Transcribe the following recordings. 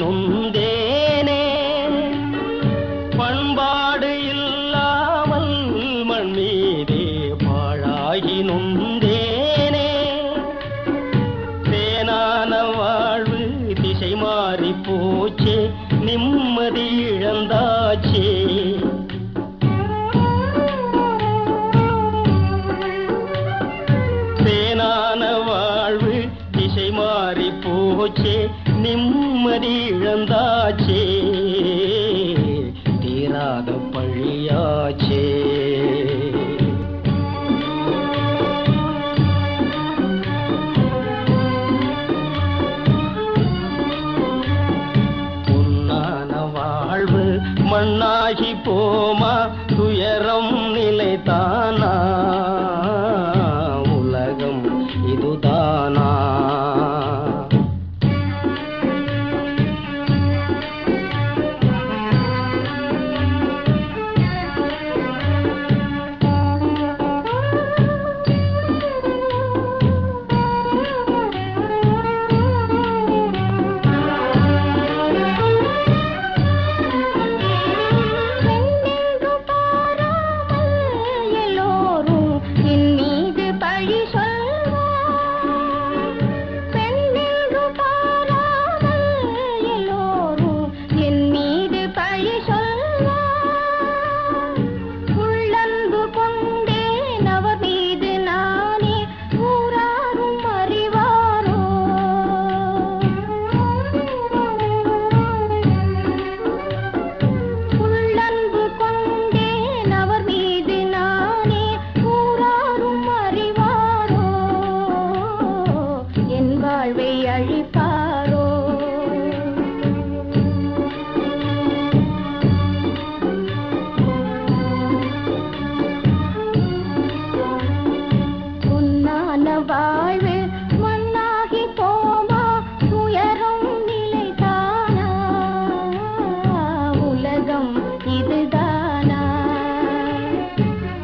நொந்தேனே பண்பாடு இல்லாமல் மண் மீதே பாழாகி நொந்தேனே தேனான வாழ்வு திசை மாறி போச்சே நிம்மதி இழந்தாச்சே தேனான வாழ்வு திசை மாறி போச்சே நிம்மதி இழந்தாச்சே தீராத பழியாச்சே பொன்னான வாழ்வு மண்ணாகி போமா துயரம் நிலைத்தானா உலகம் இதுதானா இதுதானா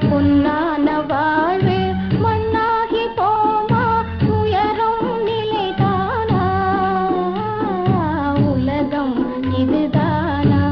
பொன்னான வாழ்வு மண்ணாகி போமா உயரும் நிலைதானா உலகம் இதுதானா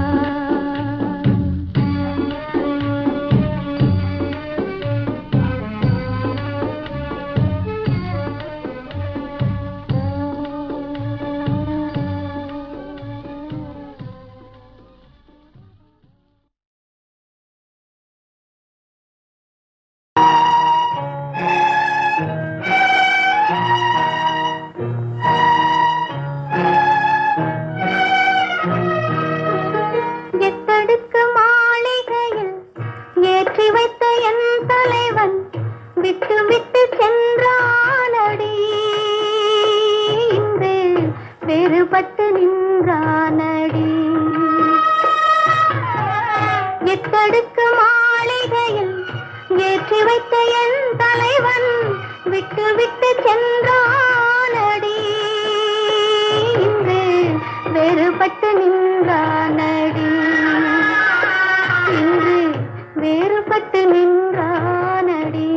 எத்தடுக்கு மாளிகையில் ஏற்றி வைத்த என் தலைவன் விட்டு விட்டு சென்றானடி இன்று வேறுபட்டு நின்றானடி எத்தடுக்கு மாளிகையில் ஏற்றி வைத்த என் தலைவன் விட்டு விட்டு சென்றானடி இன்று வேறுபட்டு நின்றானடி இன்று வேறுபட்டு நின்றானடி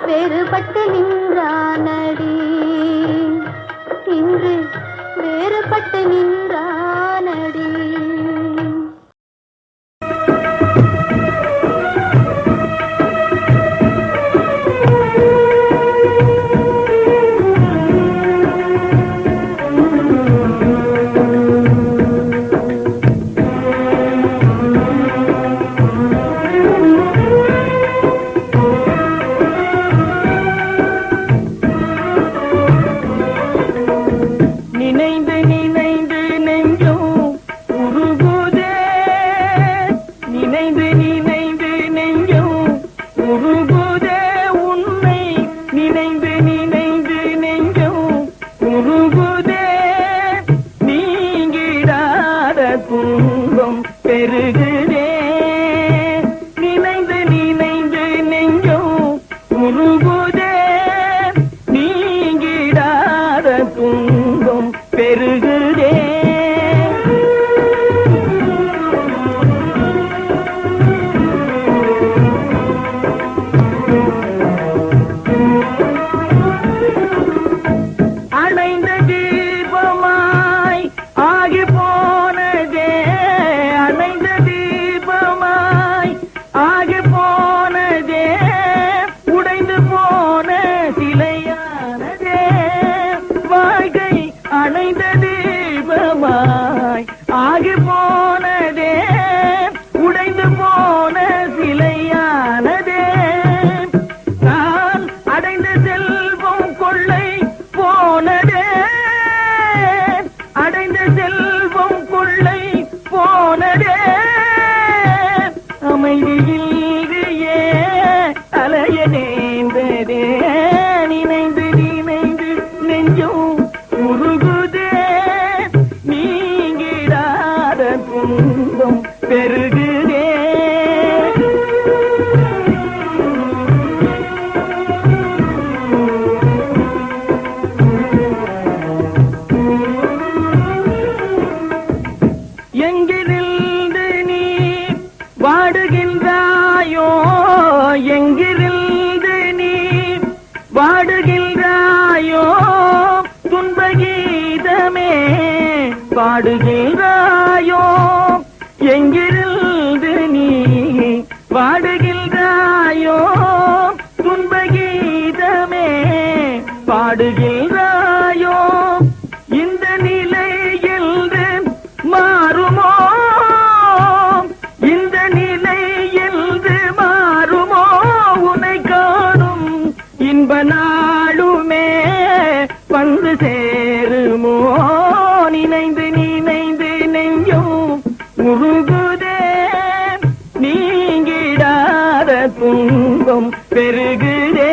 வேறுபட்டு நின்றானடி, இன்று வேறுபட்டு நின்றானடி. உருகுதே நீங்கிடாத துன்பம் பெருகுதே. அணைந்த தீபமாய் ஆகி போனதே, அணைந்த தீபமாய் ஆகி போனதே, உடைந்து போன சிலையானதே. வாழ்க்கை அணைந்த தீபமாய் ஆகி போனதே, உடைந்து போன சிலையானதே. நான் அடைந்த செல்வம் கொள்ளை போனதே, அடைந்த செல்வம் கொள்ளை போனதே. அமைதியில்லையே அலைய நேர்ந்ததே, நினைந்து நினைந்து நெஞ்சும் உருகுதே நீங்கிடாத துன்பம் பெருகுதே. எங்கிருந்து நீ வாடுகின்றாயோ, எங்கிருந்து நீ வாடுகின்றாயோ, துன்பகீதமே பாடுகின்றாயோ. எங்கிருந்து நீ வாடுகின்றாயோ, துன்பகீதமே பாடுகின்றாயோ. இந்த நிலை என்று மாறுமோ, இந்த நிலை என்று மாறுமோ, உன்னை காணும் இன்ப நாளுமே வந்து சேருமோ. நினைந்து நினைந்து நெஞ்சும் உருகுதே நீங்கிடாத துன்பம் பெருகுதே.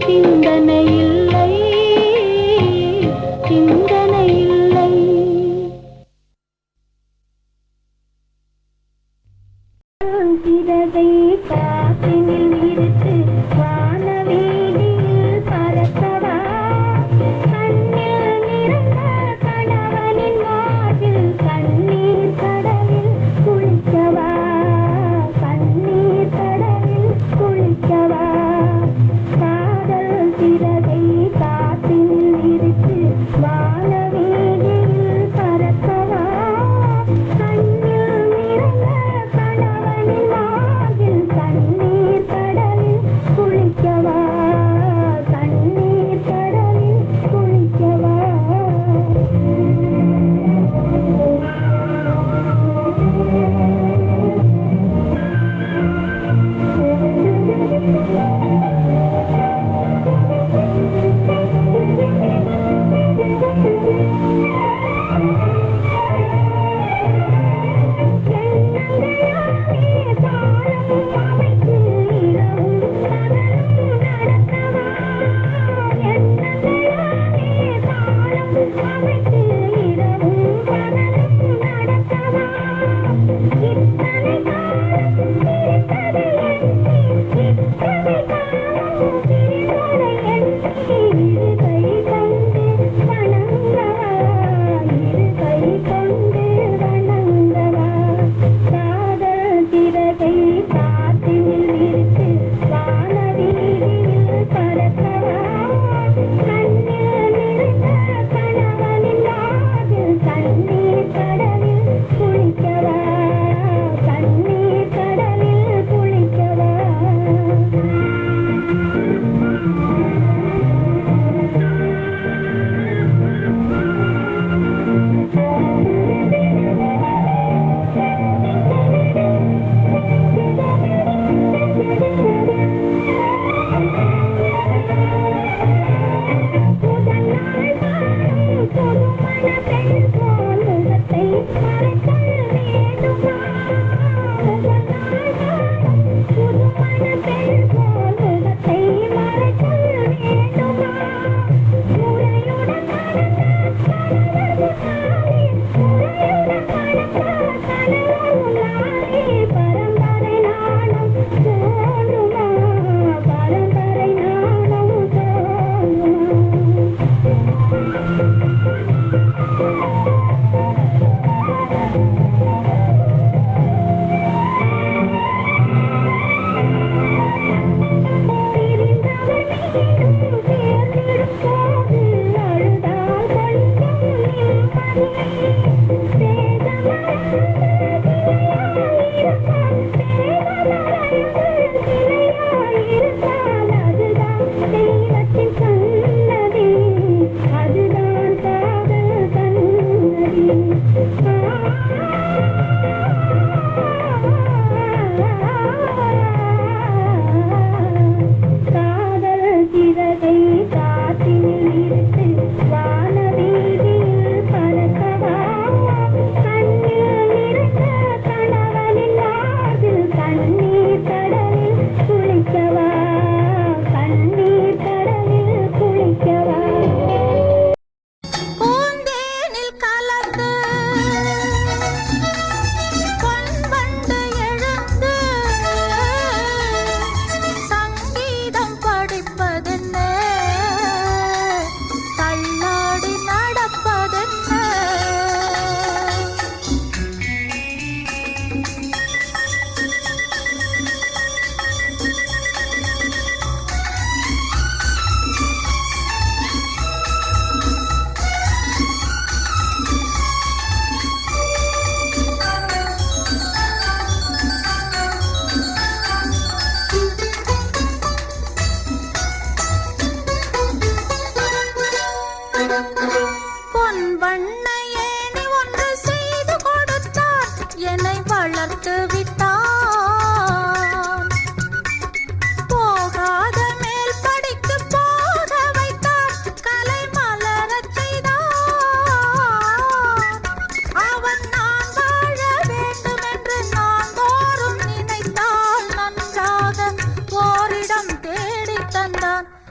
சிந்தனை இல்லை, சிந்தனை இல்லை. சிறகை காற்றினில் விரித்து வானவீதியில் பறக்கவா, கண்ணில் நிறைந்த கணவனின் மார்பில் கண்ணீர் கடலில் குளிக்கவா, கண்ணீர் கடலில் குளிக்கவா. காதல் சிறகை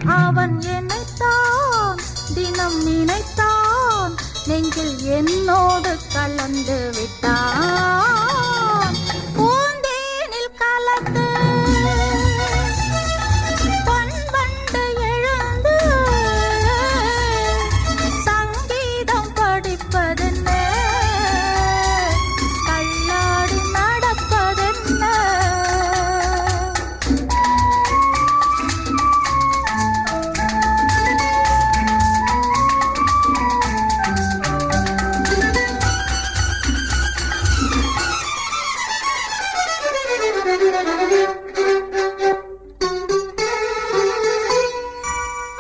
அவன் என்னைத்தான் தினம் நினைத்தான், நெஞ்சில் என்னோடு கலந்து விட்டான். பூந்தேனில் கலந்து பொன்வண்டு எழுந்து சங்கீதம் படிப்பதென்ன, கல்லாடி நடப்பதென்ன.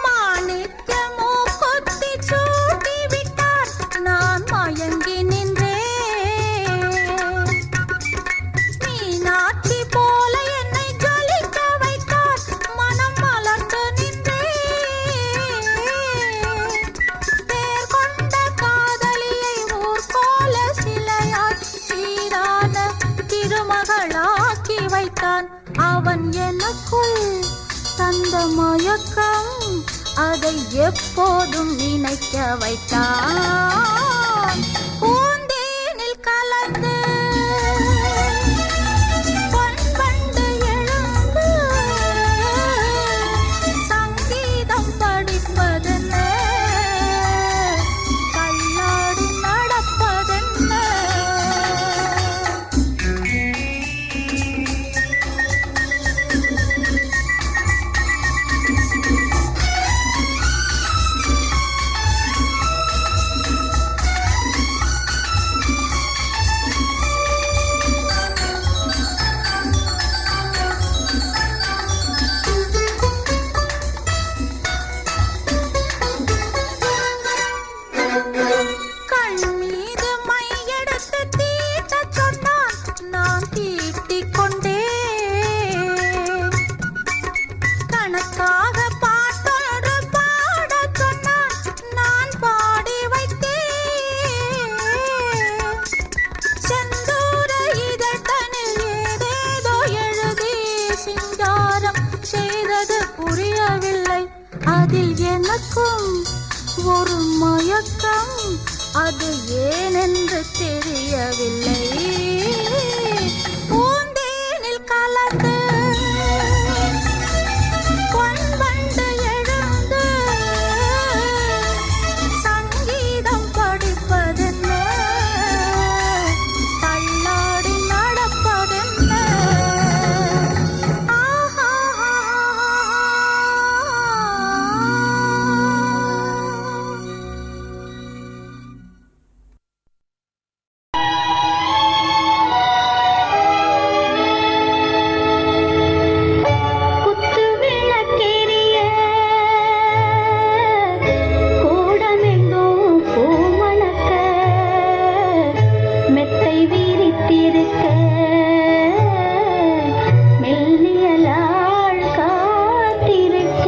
மாணிக்கமோ கொத்தி சூட்டி விட்டான், நான் மயங்கி நின்றேன். மீனாட்சி போல என்னை ஜொலிக்க வைத்தான், மனம் மலர்ந்து நின்றேன். பேர் கொண்ட காதலியை ஊர்கோல சிலையாய் சீரான திருமகளாக்கி வைத்தான். அவன் எனக்குள் தந்த மயக்கம், அதை எப்போதும் நினைக்க வைத்தான். பூந்தேனில் கலந்து பொன்வண்டு எழுந்து சங்கீதம் படிப்பதென்ன, கல்லாடி நடப்பதென்ன. கண் மீது மையெடுத்து தீட்டச் சொன்னான், நான் தீட்டிக் கொண்டேன். கணக்காக பாட்டொன்று பாடச் சொன்னான், நான் பாடி வைத்தேன். செந்தூர இதழ்தனில் ஏதேதோ எழுதி சிங்காரம் செய்தது புரியவில்லை. அதில் எனக்கும் ஒரு மயக்கம், அது ஏனென்று தெரியவில்லை. பூந்தேனில் கலந்து பொன்வண்டு எழுந்து சங்கீதம் படிப்பதென்ன, தள்ளாடி நடப்பதென்ன. ஆஹா குத்து விளக்கெரிய கூடமெங்கும் பூமணக்க, மெத்தை விரித்திருக்க மெல்லியலாள் காத்திருக்க.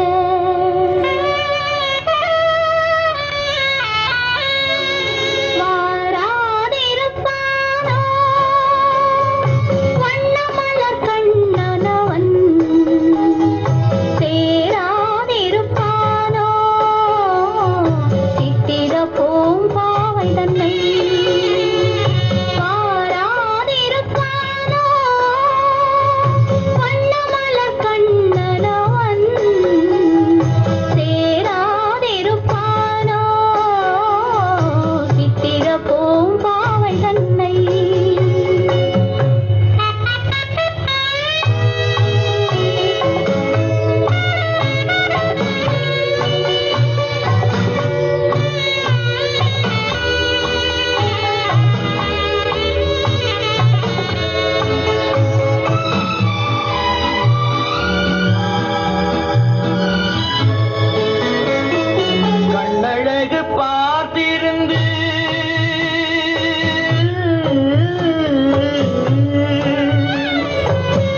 வாராதிருப்பானோ வண்ணமலர் கண்ணனவன், தேராதிருப்பானோ சித்திர பூம்பாவை தன்னை. வாராதிருப்பானோ வண்ணமலர் கண்ணனவன், தேராதிருப்பானோ சித்திர பூம்பாவை தன்னை. கண்ணழகு பார்த்திருந்து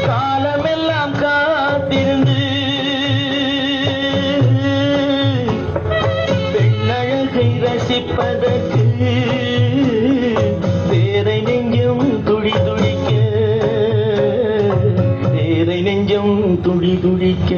காலமெல்லாம் காத்திருந்து பெண்ணழகை ரசிப்பதற்கு வேரை நெஞ்சம் துடி துடிக்க, வேரை நெஞ்சம் துடி துடிக்க.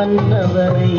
மன்னவனை.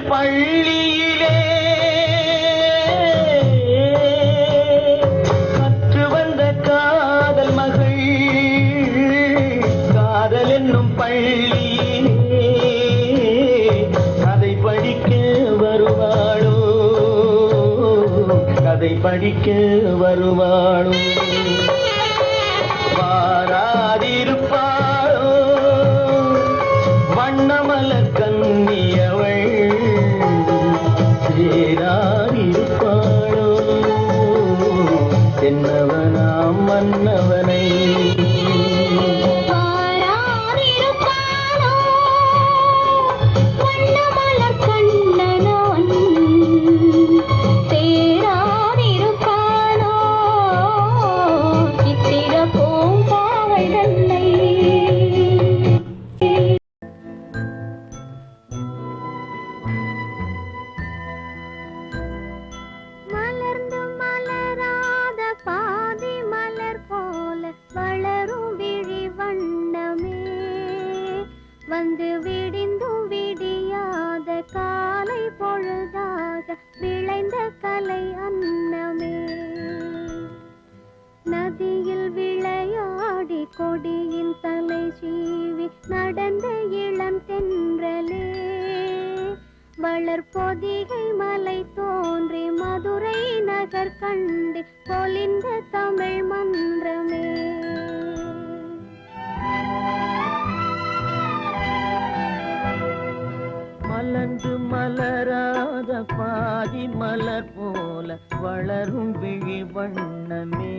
பள்ளியிலே கற்று வந்த காதல் மகள் காதல் என்னும் பள்ளியிலே கதை படிக்க வருவாளோ, கதை படிக்க வருவாளோ, வாராதிருப்பாளோ வண்ணமலர் கன்னியவள் சேராதிருப்பாளோ என்னவனாம் மன்னவனை. வந்து விடிந்தும் விடியாத காலை பொழுதாக விளைந்த கலை அன்னமே. நதியில் விளையாடி கொடியின் தலை சீவி நடந்த இளம் தென்றலே, வளர்பொதிகை மலை தோன்றி மதுரை நகர் கண்டு பொலிந்த தமிழ் மன்றமே. மலர்ந்து மலராத பாதி மலர் போல வளரும் விழி வண்ணமே,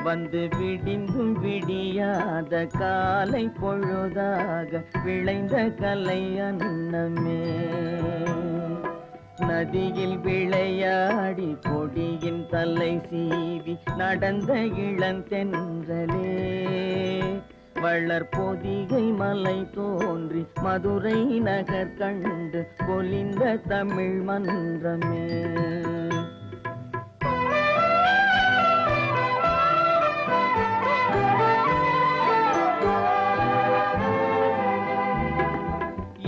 வந்து விடிந்தும் விடியாத காலை பொழுதாக விளைந்த கலை அன்னமே. நதியில் விளையாடி கொடியின் தலை சீவி நடந்த இளந்தென்றலே, வளர்பொதிகை மலை தோன்றி மதுரை நகர் கண்டு பொலிந்த தமிழ் மன்றமே.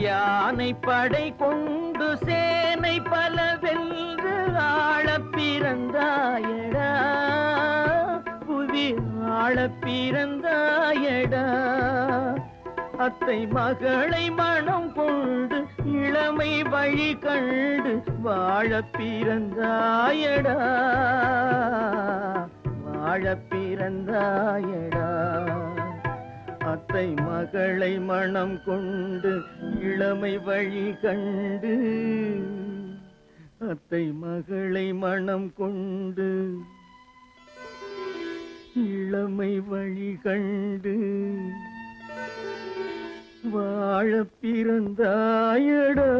யானை படை கொண்டு சேனை பல வென்று ஆள பிறந்தாயடா, புவி ஆள பிறந்தாயடா. அத்தை மகளை மனம் கொண்டு இளமை வழி கண்டு வாழ பிறந்தாயடா, வாழ பிறந்தாயடா. அத்தை மகளை மனம் கொண்டு இளமை வழி கண்டு, அத்தை மகளை மனம் கொண்டு இளமை வழி கண்டு வாழ பிறந்தாயடா.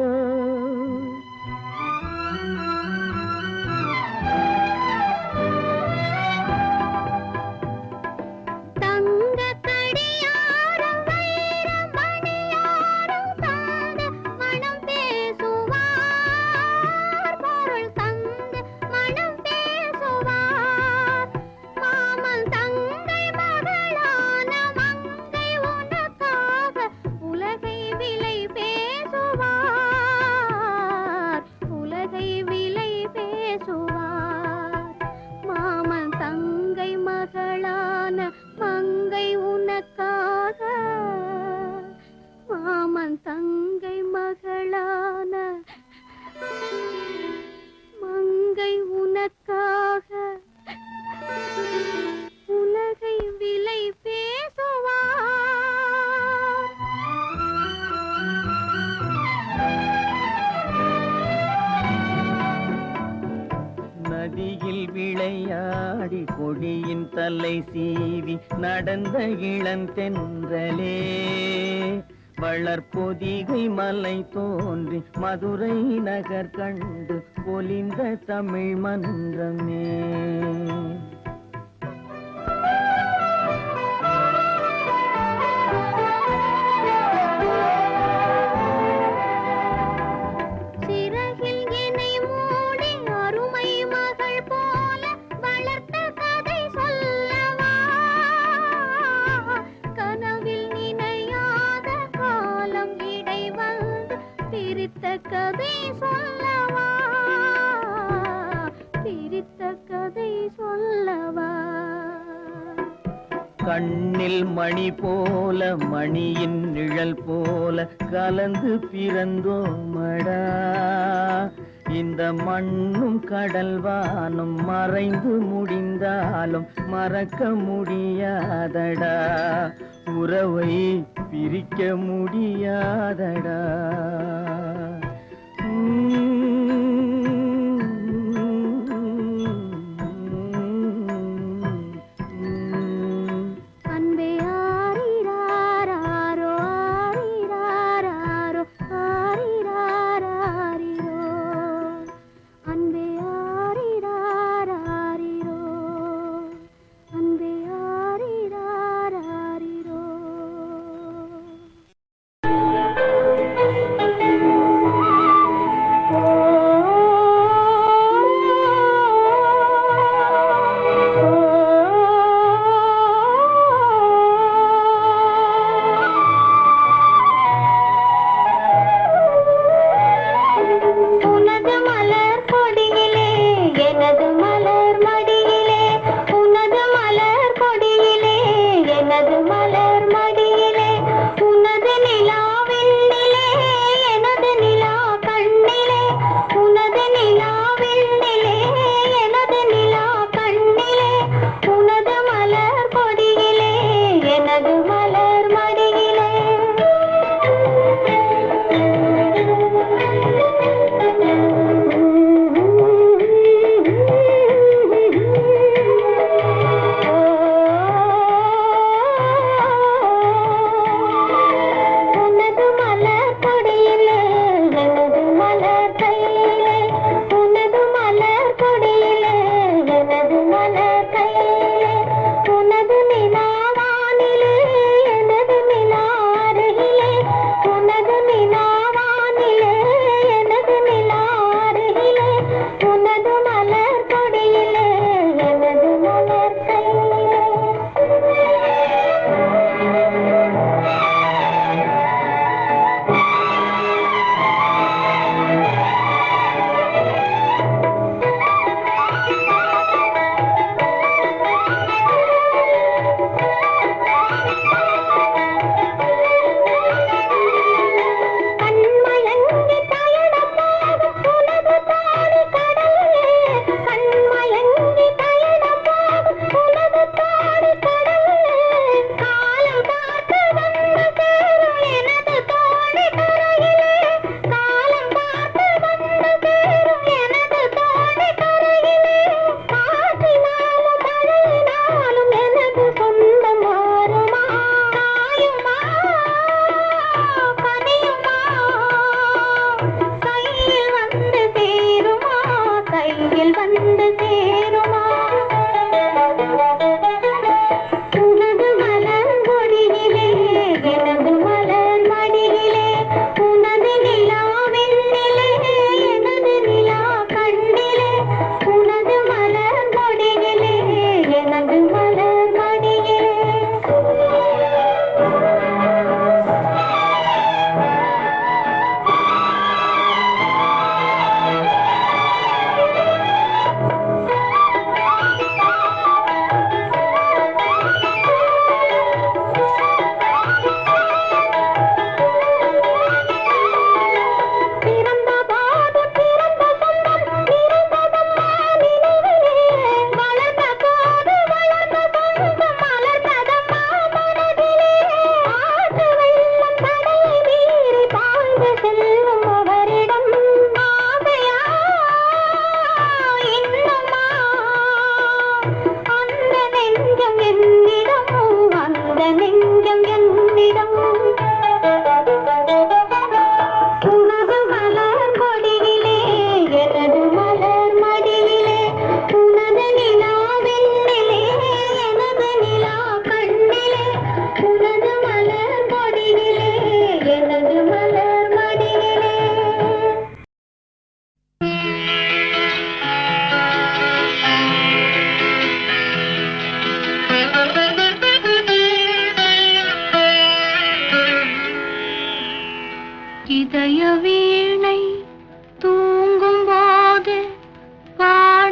மதியில் விளையாடி கொடியின் தலை சீவி நடந்த இளந்தென்றலே வளர்பொதிகை மலை தோன்றி மதுரை நகர் கண்டு பொலிந்த தமிழ் மன்றமே. கண்ணில் மணி போல மணியின் நிழல் போல கலந்து பிறந்தோமடா. இந்த மண்ணும் கடல்வானும் மறைந்து முடிந்தாலும் மறக்க முடியாதடா. உறவை பிரிக்க முடியாதடா.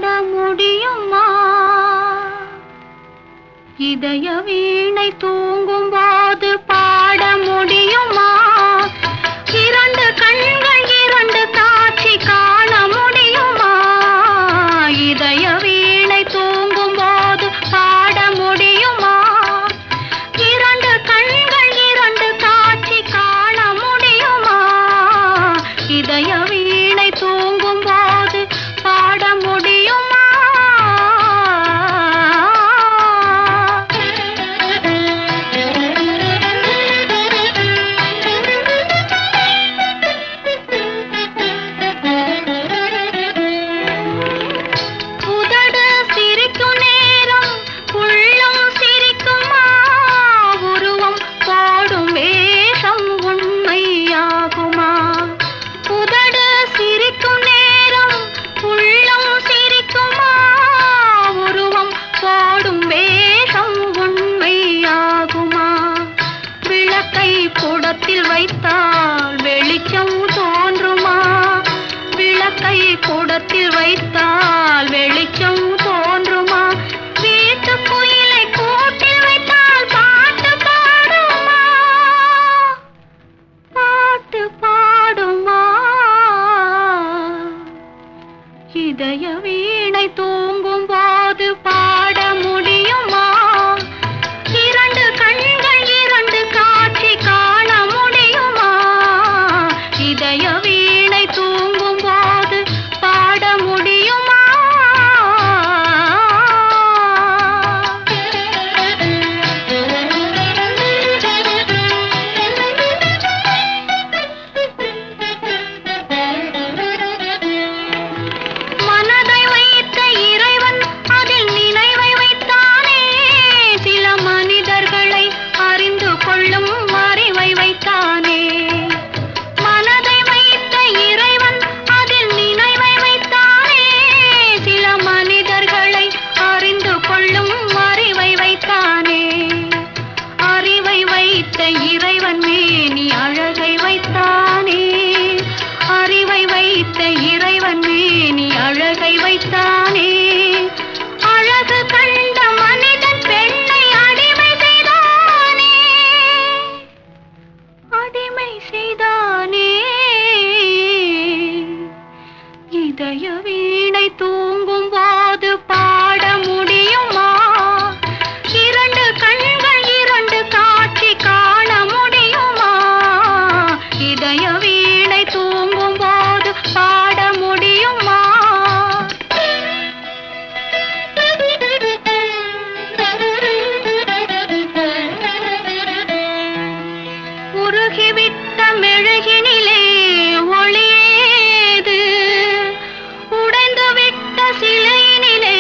பாட முடியுமா? இதய வீணை தூங்கும் போது பாட முடியுமா? இரண்டு கண்கள் இரண்டு காட்சி காண முடியுமா? இதய வீணை தூங்கும் போது பாட முடியுமா? இரண்டு கண்கள் இரண்டு காட்சி காண முடியுமா? இதய வீணை தூங்கும் போது பாட முடியுமா? உதடு சிரிக்கும் நேரம் உள்ளம் சிரிக்குமா? உருவம் போடும் வேஷம் உண்மையாகுமா? உதடு சிரிக்கும் நேரம் உள்ளம் சிரிக்குமா? உருவம் போடும் வேஷம் உண்மையாகுமா? விளக்கை குடத்தில் வைத்தால் வெளிச்சம் தோன்றுமா? விளக்கை குடத்தில் வைத்தால் வெளிச்சம் தோன்றுமா? வீட்டு குயிலை கூட்டில் வைத்தால் பாட்டு பாடுமா? பாட்டு பாடுமா? இதய வீணை தூங்கும் போது பாட முடியுமா? இரண்டு கண்கள் இரண்டு காட்சி காண முடியுமா? இதய வீணை தூங்கும் போது பாட முடியுமா? மனதை வைத்த இறைவன் அதில் நினைவை வைத்தானே. சில மனிதர்களை அறிந்து கொள்ளும் அறிவை வைத்தானே. மனதை வைத்த இறைவன் அதில் நினைவை வைத்தானே. சில மனிதர்களை அறிந்து கொள்ளும் அறிவை வைத்தானே. அறிவை வைத்த இறைவன் மேனி அழகை வைத்தானே. அறிவை வைத்த இறைவன் மேனி அழகை வைத்தானே. அழகு கண்ட மனிதன் பெண்ணை அடிமை செய்தானே. அடிமை செய்தானே. இதய வீணை தூங்கும் போது பாட முடியுமா? இரண்டு கண்கள் இரண்டு காட்சி காண முடியுமா? இதய வீணை தூங்கும் போது பாட முடியுமா? உருகிவிட்ட மெழுகினிலே ஒளியேது? உடைந்துவிட்ட சிலையினிலே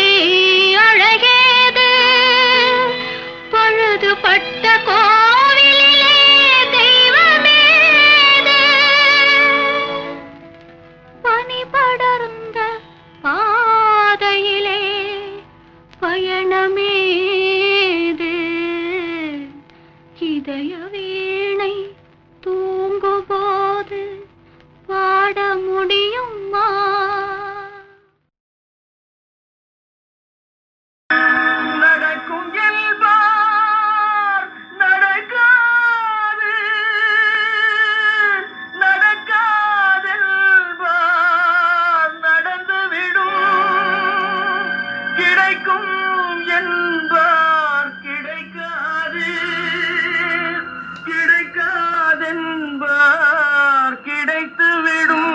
அழகேது? பழுதுபட்ட கோவிலிலே தெய்வமேது? பனி படர்ந்த பாதையிலே பயணமேது? இதய வீணை தூங்கும்போது பாட முடியுமா? நடக்கும் என்பார் நடக்காது, நடக்காதென்பார் நடந்துவிடும். கிடைக்கும் என்பார் கிடைக்காது, கிடைக்காதென்பார் கிடைத்துவிடும்.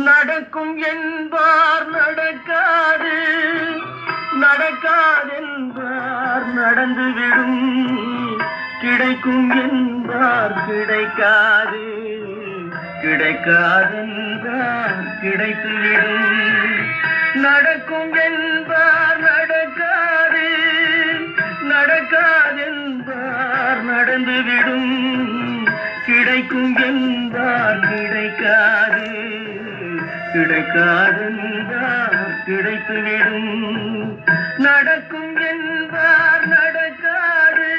நடக்கும் என்பார் நடக்காது, நடக்காதென்பார் நடந்துவிடும். கிடைக்கும் என்பார் கிடைக்காது, கிடைக்காதென்பார் கிடைத்துவிடும். நடக்கும் என்பார் நடக்காது, நடக்காதென்பார் நடந்துவிடும். கிடைக்கும் என்பார் கிடைக்காது, கிடைக்காதென்பார் கிடைத்துவிடும். நடக்கும் என்பார் நடக்காது.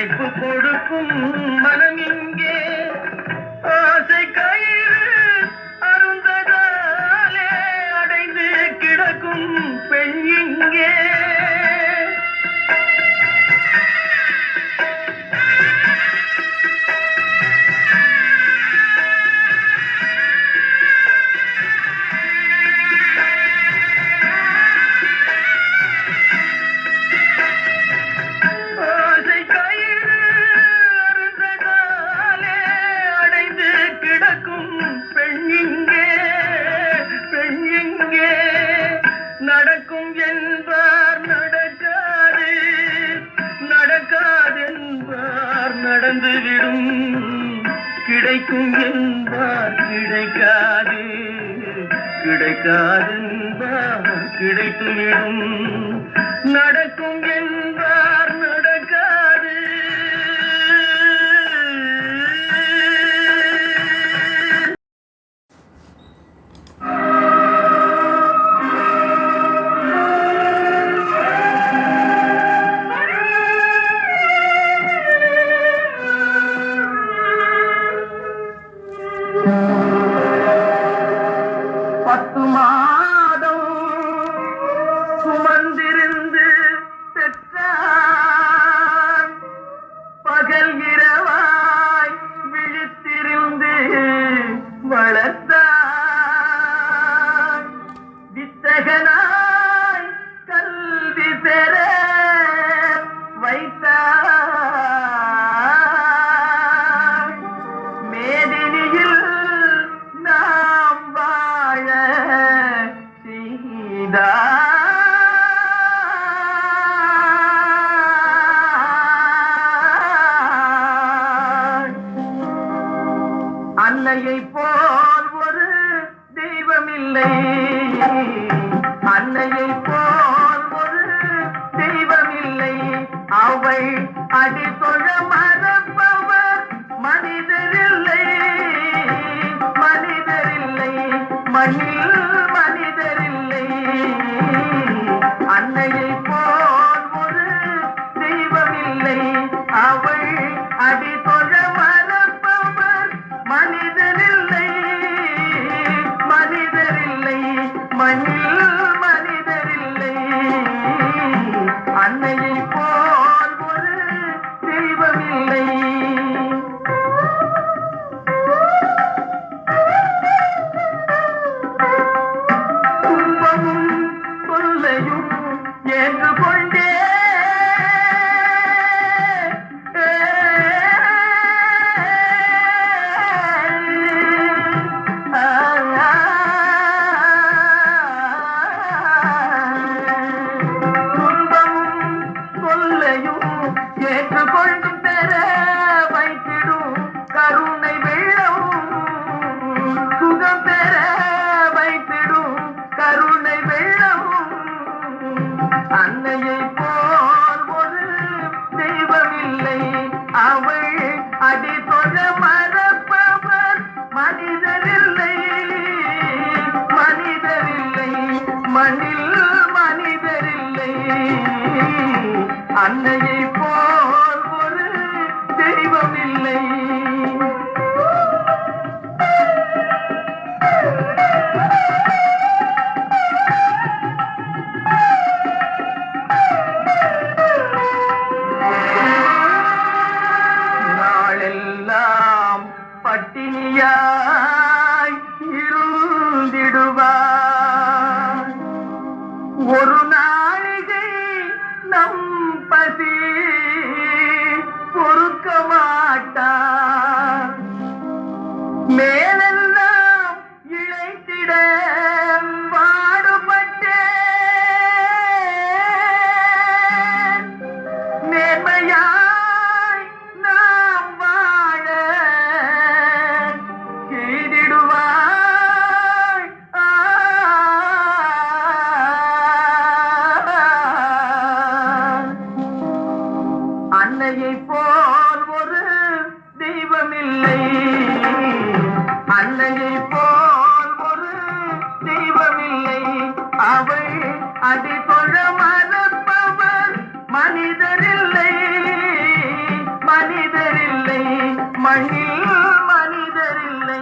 அழைப்பு கொடுக்கும் மனம் இங்கே ஆசை கயிறு அருந்ததாலே அடைந்து கிடக்கும் பெண் இங்கே நடக்கும் என்பார் நடக்காது நடக்காதென்பார் நடந்துவிடும் கிடைக்கும் என்பார் கிடைக்காது கிடைக்காதென்பார் கிடைத்துவிடும் நடக்கும் என்பார் நடக்காது பத்து மாதம் சுமந்திருந்து பெற்றான் பகல் இரவாய் விழித்திருந்து வளர்த்தான் வித்தகனாய் கல்வி பெற வைத்தான் மேதினியில் நாம் வாழ செய்தான் அன்னையை போல் ஒரு தெய்வமில்லை அன்னையை போல் ஒரு தெய்வமில்லை அவள் அடித்தொழ மறப்பவர் மனிதரில்லை மனிதரில்லை மண்ணில் மனிதரில்லை அன்னையை போல் ஒரு தெய்வமில்லை அவள் அடித்தொழ மறப்பவர் மனிதரில்லை மனிதரில்லை மண்ணில் மனிதரில்லை அன்னையை போல் ஒரு தெய்வமில்லை துன்பமும் தொல்லையும் ஏற்றுக்கொண்டே துன்பமும் தொல்லையும் ஏற்றுக்கொண்டு பெற வைத்திடும் கருணை வெள்ளம் சுகம் பெற வைத்திடும் கருணை வெள்ளம் அன்னையை போல் ஒரு தெய்வமில்லை அவள் அடித்தொழ மறப்பவர் மனிதரில்லை மனிதரில்லை மண்ணில் மனிதரில்லை அன்னையை போல் ஒரு தெய்வமில்லை நாளெல்லாம் பட்டினியாய் இருந்திடுவார் ஒரு நாளிகை நம் பசி பொறுக்க மாட்டார் மேலெல்லாம் இழைத்திட பாடுபட்டேன் நேர்மையாய் நாம் வாழ செய்திடுவாய் அன்னையை போல் ஒரு தெய்வமில்லை அன்னையை போல் ஒரு தெய்வமில்லை அவள் அடித்தொழ மறப்பவர் மனிதரில்லை மண்ணில் மனிதரில்லை.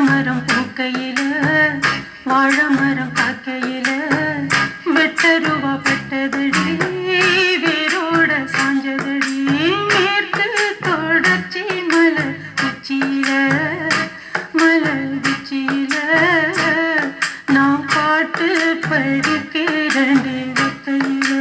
மரம் பூக்கையில வாழை மரம் காக்கையில வெட்டருவா பட்டதடி வேரோட சாஞ்சதடி மேற்கு தொடர்ச்சி மலர் உச்சியில நான் பாட்டு படிக்கிறேன் வெத்தையில.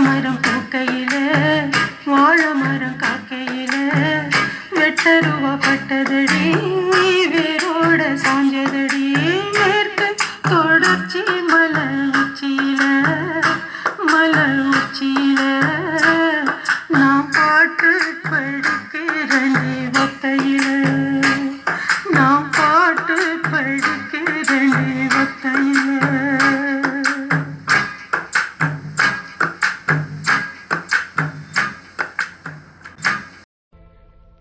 மரம் பூக்கையில வாழை மரம் காக்கையில வெட்டருவா பட்டதடி வேரோட சாஞ்சதடி மேற்கு தொடர்ச்சி மலர் உச்சியில நான் பாட்டு படிக்கிறேன் ஒத்தையில நான் பாட்டு படிக்கிறேன் ஒத்தையில.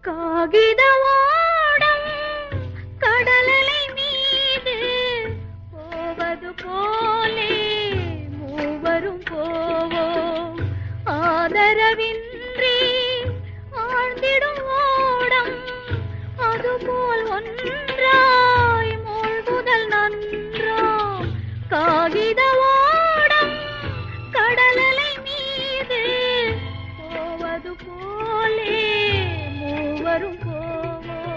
காகித ஓடம் கடலலை மீது போவது போலே மூவரும் போவோம். ஆதரவின்றி ஆழ்ந்திடும் ஓடம் அதுபோல் ஒன்றாய் மூழ்குதல் நன்றாம். காகித ஓடம் கடலலை மீது போவது போலே மூவரும் போவோம்.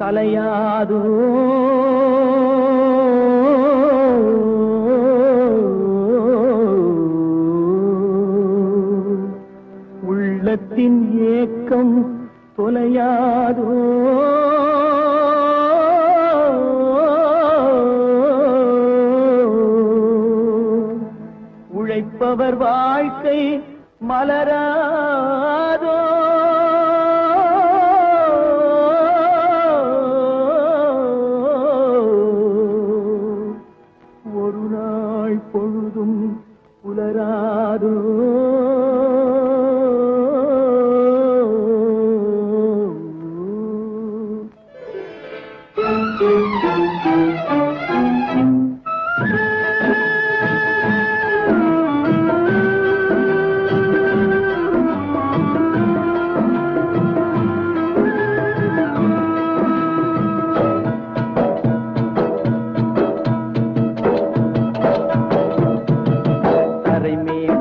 அலையாதோ உள்ளத்தின் ஏக்கம் தொலையாதோ உழைப்பவர் வாழ்க்கை மலராதோ ஒரு நாள் பொழுதும் புலராதோ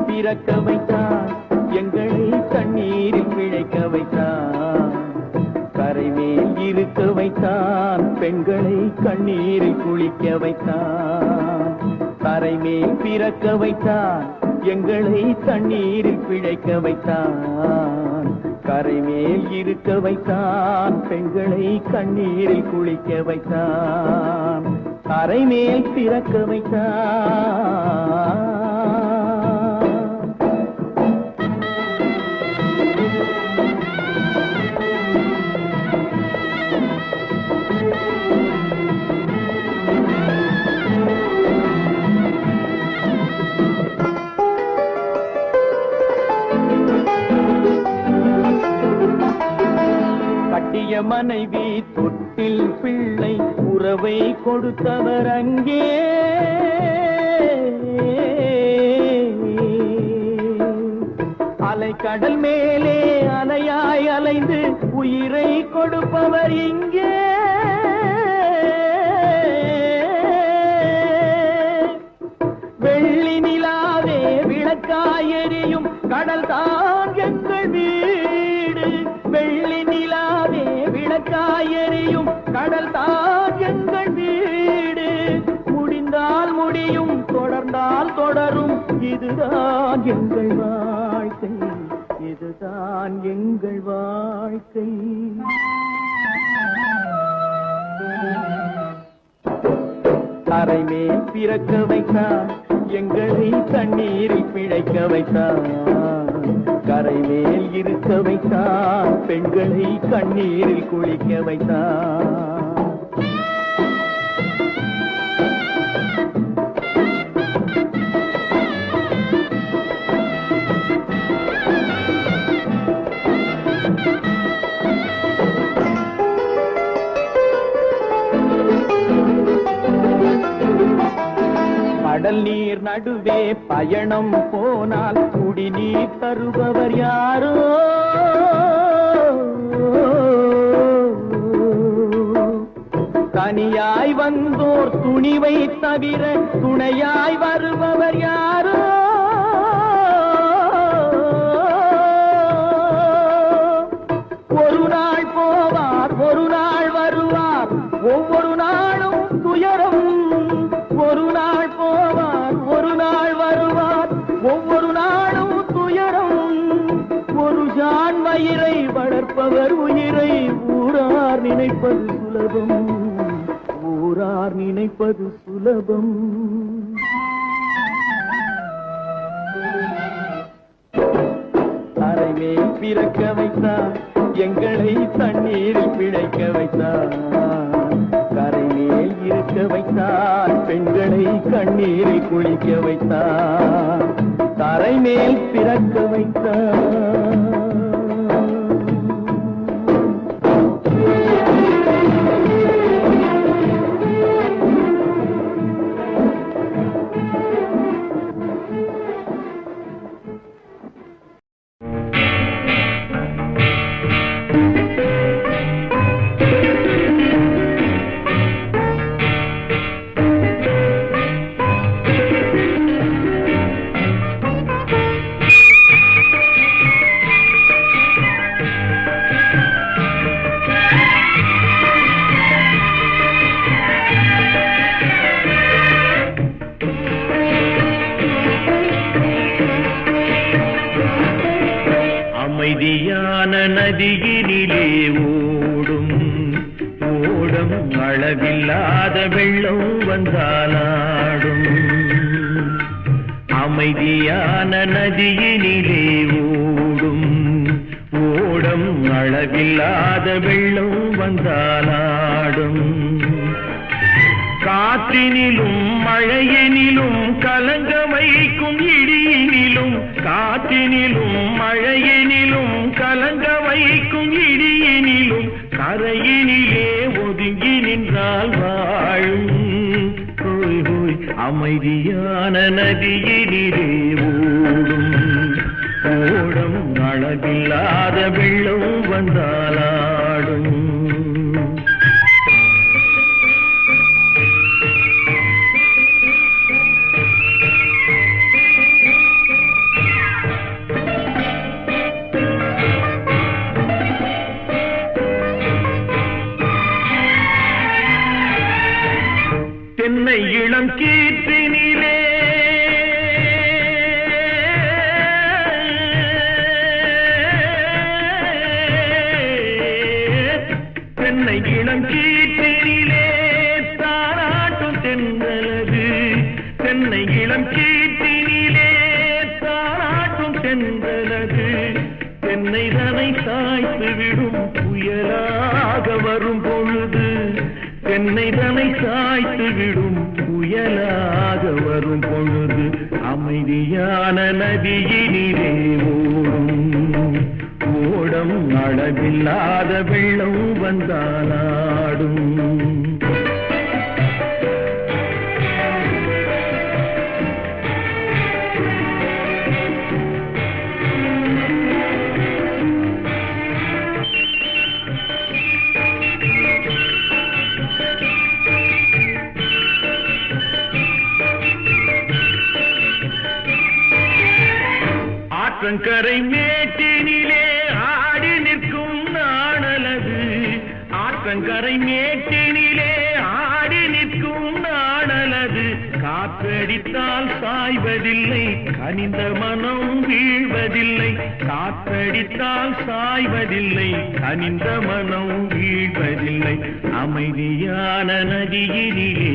பிறக்க வைத்தான் எங்களை தண்ணீரில் பிழைக்க வைத்தான் கரைமேல் இருக்க வைத்தான் பெண்களை கண்ணீரில் குளிக்க வைத்தான் கரைமேல் பிறக்க வைத்தான் எங்களை தண்ணீரில் பிழைக்க வைத்தான் கரைமேல் இருக்க வைத்தான் பெண்களை கண்ணீரில் குளிக்க வைத்தான் கரைமேல் பிறக்க வைத்தான் கட்டிய மனைவி தொட்டில் பிள்ளை உறவை கொடுத்தவர் அங்கே அலை கடல் மேலே அலையாய் அலைந்து உயிரை கொடுப்பவர் இங்கே வெள்ளி நிலாவே விளக்காய் எரியும் கடல் தான் எங்கள் வீடு வெள்ளி நிலாவே விளக்காய் எரியும் கடல் தான் எங்கள் வீடு முடிந்தால் முடியும் தொடர்ந்தால் தொடரும் இதுதான் எங்கள் வாழ்க்கை இதுதான் எங்கள் வாழ்க்கை கரைமேல் பிறக்க வைத்தான் எங்களை தண்ணீரில் பிழைக்க வைத்தான் கரைமேல் இருக்க வைத்தான் பெண்களை கண்ணீரில் குளிக்க வைத்தான் கடல் நீர் நடுவே பயணம் போனால் குடிநீர் தருபவர் யாரோ தனியாய் வந்தோர் துணிவை தவிர துணையாய் வருபவர் யாரோ ஒரு நாள் போவார் ஒரு நாள் வருவார் ஒவ்வொரு நாளும் துயரம் ஒரு நாள் போவார் ஒரு நாள் வருவார் ஒவ்வொரு நாளும் துயரம் ஒரு ஜான் வயிறை வளர்ப்பவர் உயிரை ஊரார் நினைப்பது சுலபம் ஊரார் நினைப்பது சுலபம் கரைமேல் பிறக்க வைத்தான் எங்களை தண்ணீரில் பிழைக்க வைத்தான் கரைமேல் இருக்க வைத்தான் பெண்களை கண்ணீரில் குளிக்க வைத்தான் கரைமேல் பிறக்க வைத்தான் நதியினிலே ஓடும் ஓடம் அளவில்லாத வெள்ளம் வந்தாலாடும் அமைதியான நதியினிலே ஓடும் ஓடம் அளவில்லாத வெள்ளம் வந்தாலாடும் காற்றினிலும் மழையினிலும் கலங்க வைக்கும் இடியினிலும் காற்றினிலும் மழையினிலும் கலங்க வைக்கும் இடியினிலும் கரையினிலே ஒதுங்கி நின்றால் வாழும் ஹோய் ஹோய் அமைதியான நதியினிலே ஓடும் ஓடம் அளவில்லாத வெள்ளம் வந்தாலாடும் தென்னை இளம் கீற்றினிலே தென்னை இளம் கீற்றினிலே தாராட்டும் தென்றலது தென்னை இளம் கீற்றினிலே தாராட்டும் தென்றலது தென்னை தனை சாய்த்து விடும் புயலாக வரும் பொழுது தென்னை தனை சாய்த்து விடும் புயலாக வரும் பொழுது அமைதியான நதியினிலே ஓடும் ஓடம் அளவில்லாத வெள்ளம் வந்தாலாடும் ஆற்றங்கரை மேட்டினிலே ஆடி நிற்கும் நாணலது ஆற்றங்கரை மேட்டினிலே ஆடி நிற்கும் நாணலது காற்றடித்தால் சாய்வதில்லை கனிந்த மனம் வீழ்வதில்லை காற்றடித்தால் சாய்வதில்லை கனிந்த மனம் வீழ்வதில்லை அமைதியான நதியினிலே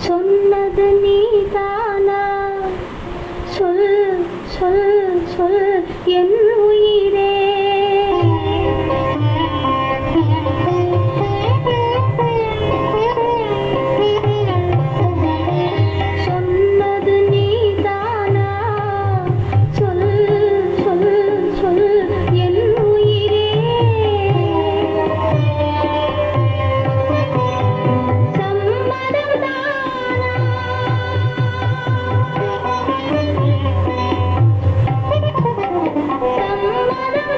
சொன்னது நீதானா சொல் சொல் சொல் என் உயிரே. சொன்னது நீதானா? சொல் சொல் சொல் என் உயிரே. சம்மதம் தானா? சம்மதம்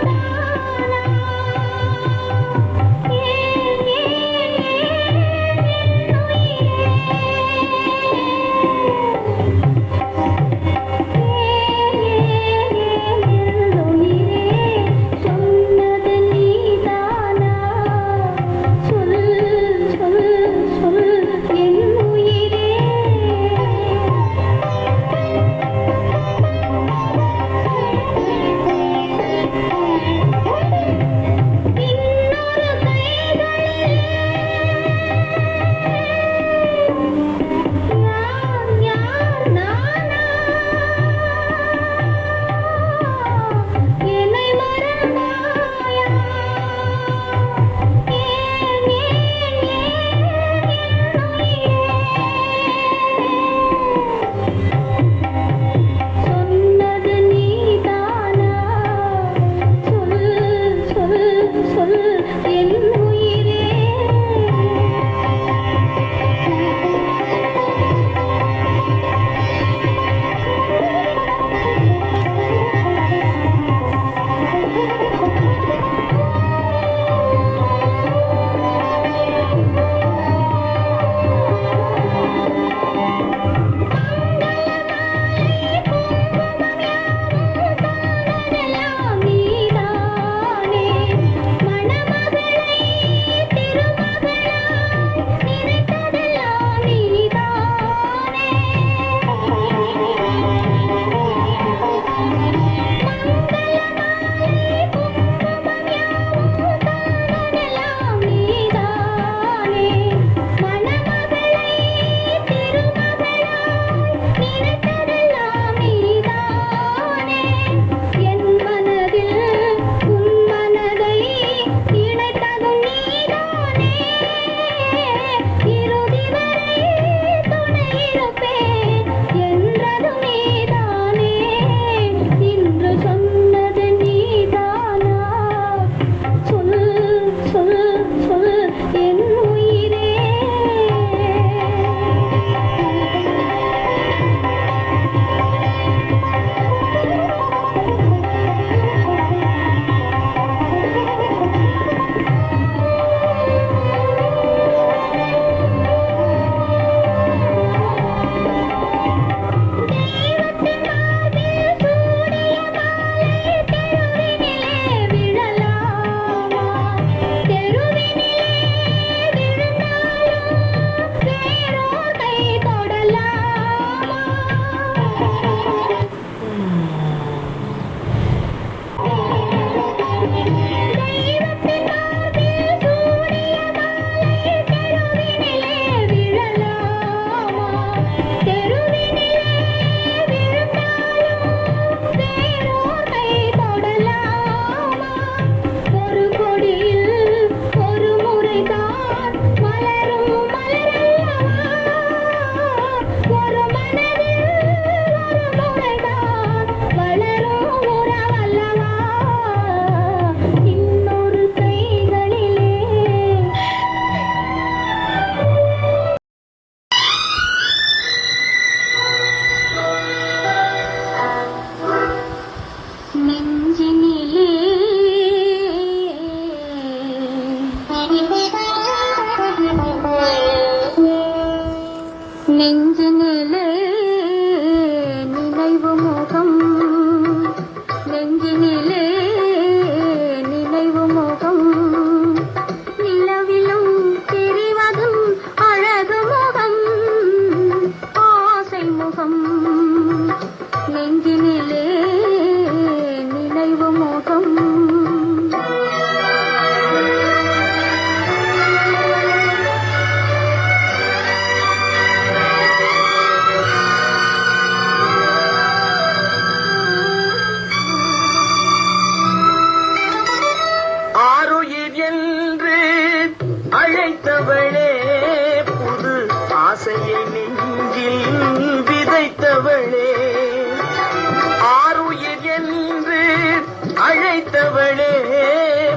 வந்தவளே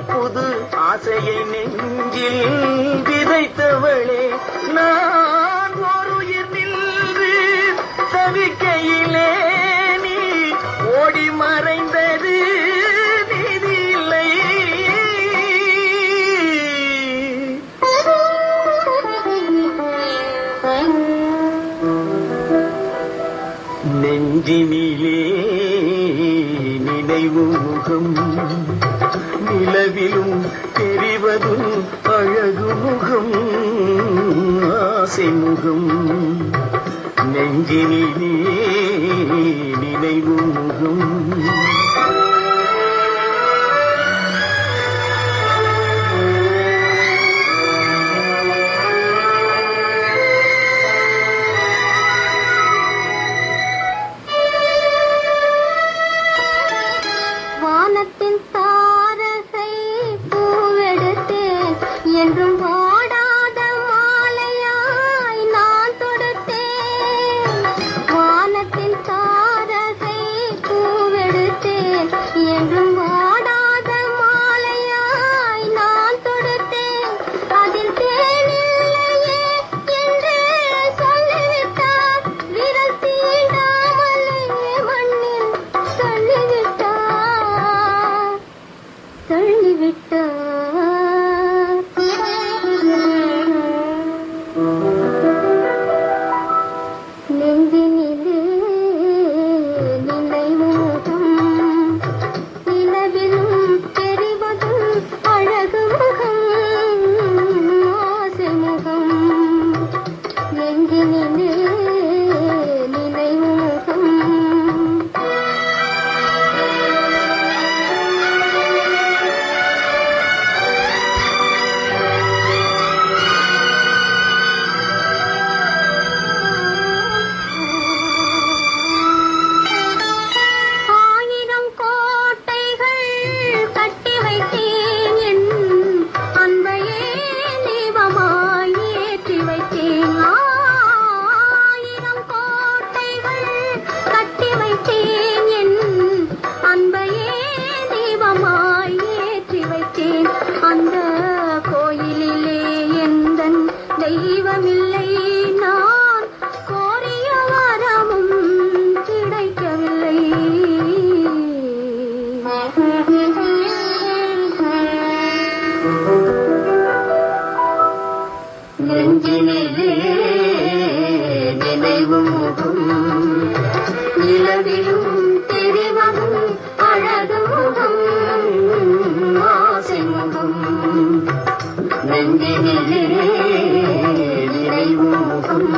புது ஆசையை நெஞ்சில் விதைத்தவளே நான் ஒரு உயிர் நின்று தவிக்கையிலே நீ ஓடி மறைந்தது நீதியில்லை. நெஞ்சினிலே நினைவு முகம் நிலவிலும் தெரிவதும் அழகு முகம் ஆசை முகம். நெஞ்சினிலே நினைவு முகம் வானத்தின் தாரகை பூவெடுத்தேன் என்றும் வாடாத மாலையாய் நான் தொடுத்தேன். வானத்தின் தாரகை பூவெடுத்தேன் என்றும் வாடாத மாலையாய் நான் தொடுத்தேன். அதில் தேனில்லையே என்று சொல்லிவிட்டார். விரல் தீண்டாமலே மண்ணில் தள்ளிவிட்டார். நெஞ்சினிலே நினைவுமுகம் நிலவிலும் தெரிவதும் அழகு முகம் ஆசை முகம். நெஞ்சினிலே நினைவுமுகம் அந்த கோயிலிலே எந்தன் தெய்வமில்லை. நான் கோரிய வரமும் கிடைக்கவில்லை. நெஞ்சினிலே நினைவு முகம் நிலவிலும் தெரிவதும் அழகு முகம் ஆசை முகம். நெஞ்சினிலே நினைவு முகம்